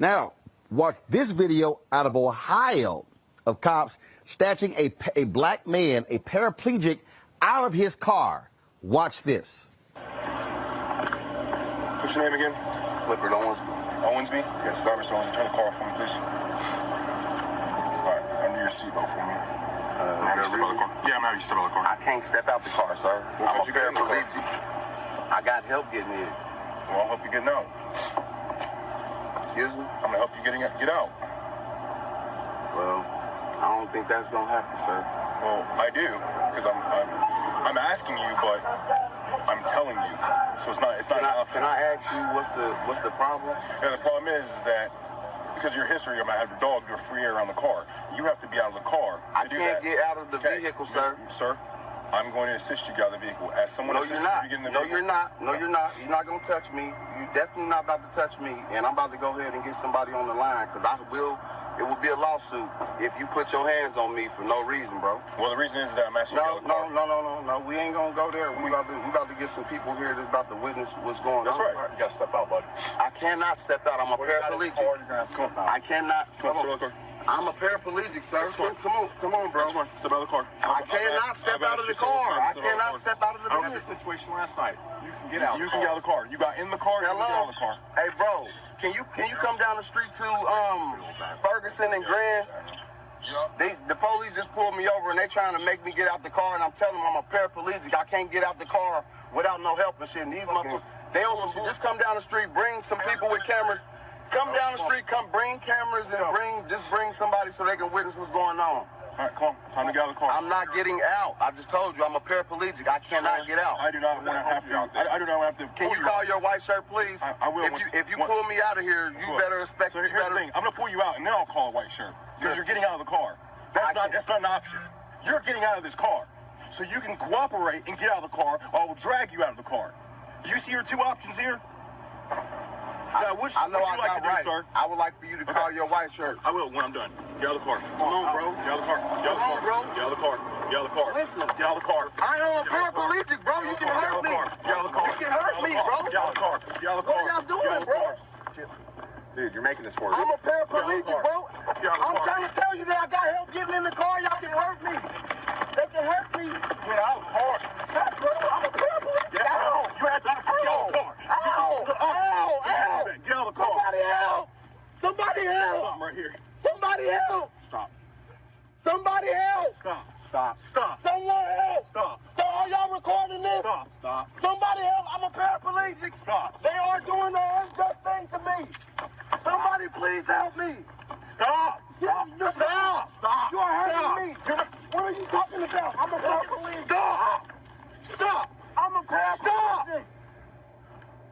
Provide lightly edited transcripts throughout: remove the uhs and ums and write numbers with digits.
Now, watch this video out of Ohio of cops snatching a black man, a paraplegic, out of his car. Watch this. What's your name again? Clifford Owensby. Owensby? Yes, Officer Owensby. Turn the car off for me, please. All right, undo your seatbelt for me. Yeah, I'm out. You step out of the car. I can't step out the car, sir. I'm a paraplegic. I got help getting in. Well, I'll help you getting out. Excuse me? I'm gonna help you get out. Well, I don't think that's gonna happen, sir. Well, I do, because I'm asking you, but I'm telling you. So it's not an option. Can I ask you what's the problem? Yeah, the problem is that because of your history, I'm gonna have your dog do a free air around the car. You have to be out of the car. I can't get out of the vehicle, sir. Sir, I'm going to assist you get out of the vehicle. As someone No, you're not. You get in the No, vehicle. you're not. No, you're not. You're not gonna touch me. You're definitely not about to touch me. And I'm about to go ahead and get somebody on the line, because it will be a lawsuit if you put your hands on me for no reason, bro. Well, the reason is that I'm asking you to get out of the car. No. We ain't gonna go there. We about to get some people here that's about to witness what's going on. That's right. You gotta step out, buddy. I cannot step out. I'm a paraplegic. I cannot. Come on, step out of the car. I'm a paraplegic, sir. Come on, bro. That's fine. Step out of the car. I cannot step out of the car. I cannot step out of the vehicle. vehicle. Situation last night. You can get out. You can get out of the car. You got in the car. You can get out of the car. Hey, bro. Can you come down the street to Ferguson and Grand? The police just pulled me over and they trying to make me get out the car, and I'm telling them I'm a paraplegic. I can't get out the car without no help and shit. And these motherfuckers, they also just come down the street, bring some people with cameras. Come down the street, bring cameras and bring somebody so they can witness what's going on. All right, come on. Time to get out of the car. I'm not getting out. I just told you I'm a paraplegic. I cannot get out. I do not want to have to. I do not want to have to. Can you call your white shirt, please? I will. If you pull me out of here, you better expect. So here's the thing. I'm gonna pull you out, and then I'll call a white shirt because you're getting out of the car. That's not an option. You're getting out of this car, so you can cooperate and get out of the car, or I will drag you out of the car. Do you see your two options here? Now, what would you like to do, sir? I would like for you to call your white shirt. I will when I'm done. Get out of the car. Come on, bro. Get out of the car. Get out of the car. bro. Get out of the car. Get out of the car. Listen. Get out of the car. I am a paraplegic, bro. You can hurt me. Get out of the car. You can hurt me, bro. Get out of the car. Get out of the car. What y'all doing, bro? Dude, you're making this worse. I'm a paraplegic, bro. I'm trying to tell you that I got help getting in the car. Y'all can hurt me. They can hurt me. Get out of the car. Bro, I'm a paraplegic. Get out. You have to get out of the car. Ow. Get out of the car. Somebody help. Somebody help. Something right here. Somebody help. Stop. Somebody help. Stop. Someone help. Stop. So are y'all recording this? Stop. Somebody help. I'm a paraplegic. Stop. They are doing the unjust thing to me. Somebody please help me. Stop. You are hurting me. What are you talking about? I'm a paraplegic. Stop. I'm a paraplegic.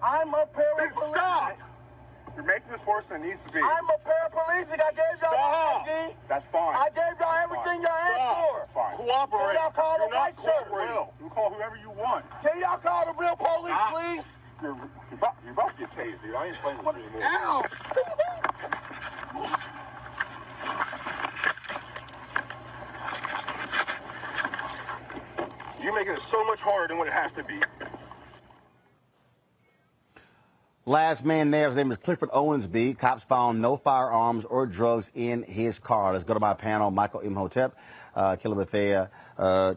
I'm a paraplegic. Stop. You're making this worse than it needs to be. I'm a paraplegic. I gave y'all Stop. my ID. That's fine. I gave y'all everything y'all asked for. Fine. Cooperate. Can y'all call the white shirt? You call whoever you want. Can y'all call the real police, please? You're about to get tased, dude. I ain't playing with you anymore. Ow! You're making it so much harder than what it has to be. Last man there, his name is Clifford Owensby. Cops found no firearms or drugs in his car. Let's go to my panel, Michael Imhotep, Kilabethea,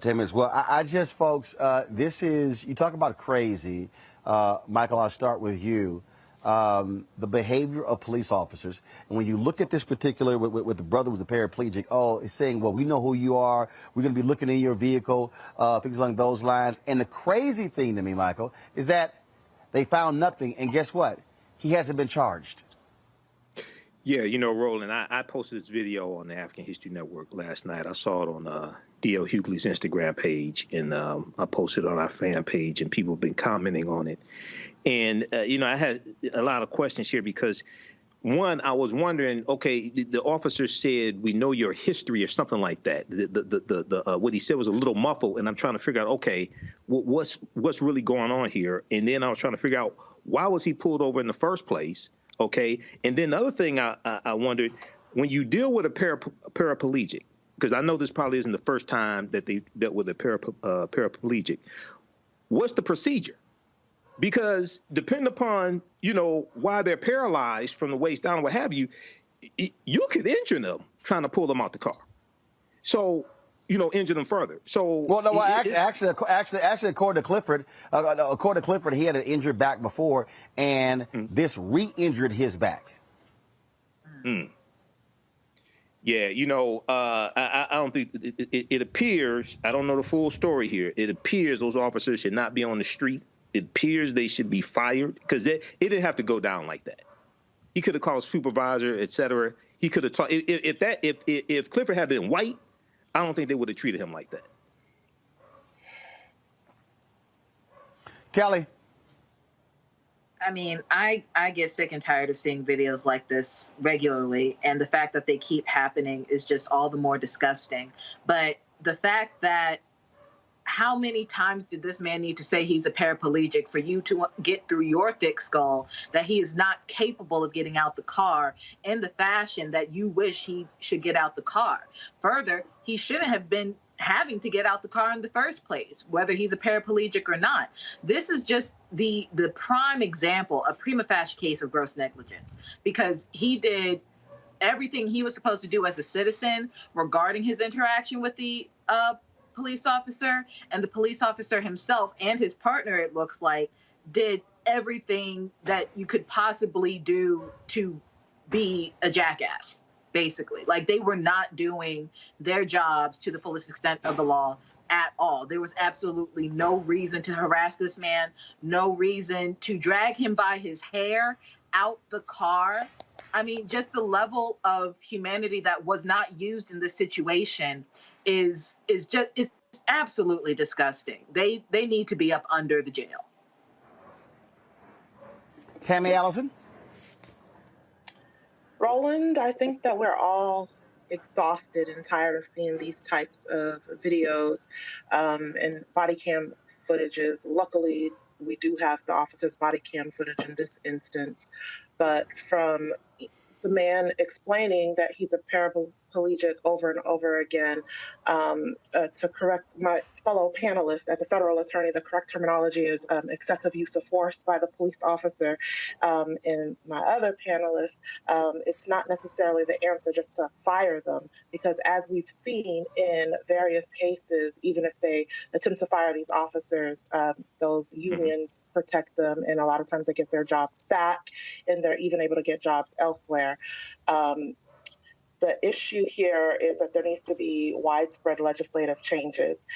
Tim as well. I just, folks, this is, you talk about crazy. Michael, I'll start with you. The behavior of police officers. And when you look at this particular, with the brother who's a paraplegic, it's saying, well, we know who you are. We're going to be looking in your vehicle, things along those lines. And the crazy thing to me, Michael, is that they found nothing. And guess what? He hasn't been charged. Yeah, you know, Roland, I posted this video on the African History Network last night. I saw it on D.L. Hughley's Instagram page, and I posted it on our fan page, and people have been commenting on it. And, you know, I had a lot of questions here because, one, I was wondering, okay, the officer said, we know your history or something like that. What he said was a little muffled, and I'm trying to figure out, okay, what's really going on here? And then I was trying to figure out, why was he pulled over in the first place? Okay. And then the other thing I wondered, when you deal with a paraplegic, because I know this probably isn't the first time that they dealt with a paraplegic, what's the procedure? because depending upon, you know, why they're paralyzed from the waist down, what have you, you could injure them trying to pull them out the car. So, you know, injure them further. So, well, no, actually, according to Clifford, he had an injured back before, and this re-injured his back. Yeah, you know, I don't think it appears. I don't know the full story here. It appears those officers should not be on the street. It appears they should be fired because it didn't have to go down like that. He could have called a supervisor, et cetera. He could have talked. If Clifford had been white, I don't think they would have treated him like that. Kelly. I mean, I get sick and tired of seeing videos like this regularly, and the fact that they keep happening is just all the more disgusting. But the fact that how many times did this man need to say he's a paraplegic for you to get through your thick skull that he is not capable of getting out the car in the fashion that you wish he should get out the car? Further, he shouldn't have been having to get out the car in the first place, whether he's a paraplegic or not. This is just the prime example, a prima facie case of gross negligence, because he did everything he was supposed to do as a citizen regarding his interaction with the police officer, and the police officer himself and his partner, it looks like, did everything that you could possibly do to be a jackass, basically. Like, they were not doing their jobs to the fullest extent of the law at all. There was absolutely no reason to harass this man, no reason to drag him by his hair out the car. I mean, just the level of humanity that was not used in this situation is absolutely disgusting. They need to be up under the jail. Tammy Allison? Roland, I think that we're all exhausted and tired of seeing these types of videos and body cam footages. Luckily, we do have the officer's body cam footage in this instance, but from the man explaining that he's a paraplegic over and over again, to correct my fellow panelists, as a federal attorney, the correct terminology is excessive use of force by the police officer. And my other panelists, it's not necessarily the answer just to fire them, because as we've seen in various cases, even if they attempt to fire these officers, those unions protect them, and a lot of times they get their jobs back, and they're even able to get jobs elsewhere. The issue here is that there needs to be widespread legislative changes.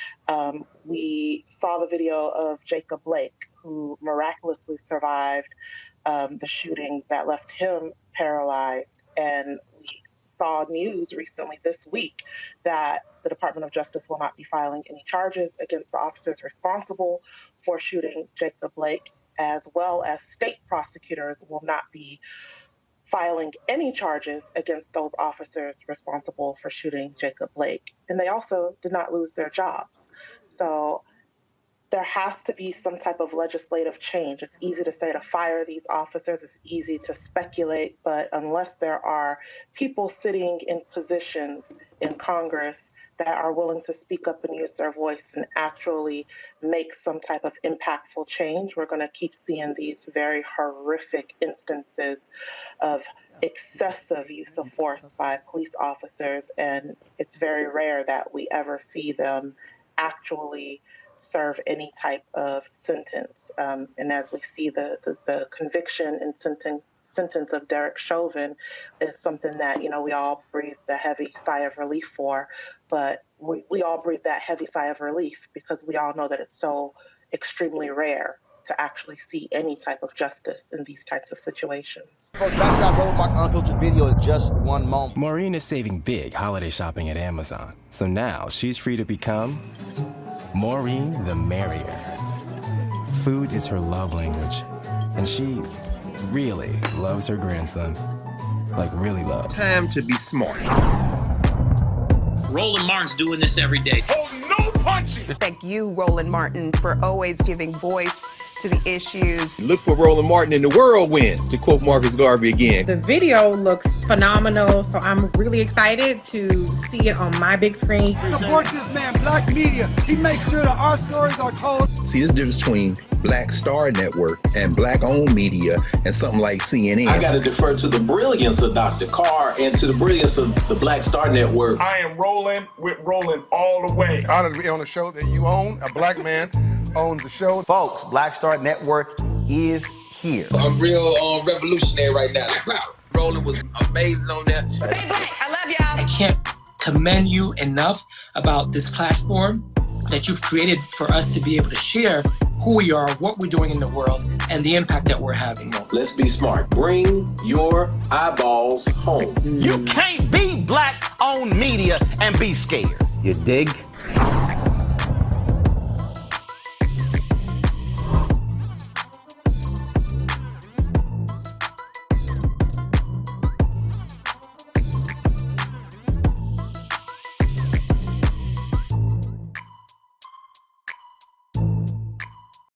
We saw the video of Jacob Blake, who miraculously survived the shootings that left him paralyzed. And we saw news recently this week that the Department of Justice will not be filing any charges against the officers responsible for shooting Jacob Blake, as well as state prosecutors will not be filing any charges against those officers responsible for shooting Jacob Blake. And they also did not lose their jobs. So there has to be some type of legislative change. It's easy to say to fire these officers. It's easy to speculate, but unless there are people sitting in positions in Congress that are willing to speak up and use their voice and actually make some type of impactful change, we're going to keep seeing these very horrific instances of excessive use of force by police officers. And it's very rare that we ever see them actually serve any type of sentence. And as we see the conviction and sentence of Derek Chauvin is something that, we all breathe a heavy sigh of relief for, but we all breathe that heavy sigh of relief because we all know that it's so extremely rare to actually see any type of justice in these types of situations. Folks, back to our Roland Mark Unfiltered video in just one moment. Maureen is saving big holiday shopping at Amazon, so now she's free to become Maureen the Merrier. Food is her love language, and she really loves her grandson. Like, really loves. Time to be smart. Roland Martin's doing this every day. Oh, no punching! Thank you, Roland Martin, for always giving voice to the issues. Look for Roland Martin in the whirlwind, to quote Marcus Garvey again. The video looks phenomenal, so I'm really excited to see it on my big screen. Support this man, Black Media. He makes sure that our stories are told. See, this difference between Black Star Network and Black-owned media and something like CNN. I got to defer to the brilliance of Dr. Carr and to the brilliance of the Black Star Network. I am Roland with Roland all the way. Honored to be on a show that you own. A black man owns the show. Folks, Black Star Network is here. I'm real revolutionary right now. Roland was amazing on there. Stay black. I love y'all. I can't commend you enough about this platform that you've created for us to be able to share who we are, what we're doing in the world, and the impact that we're having. Let's be smart. Bring your eyeballs home. You can't be Black-owned media and be scared. You dig?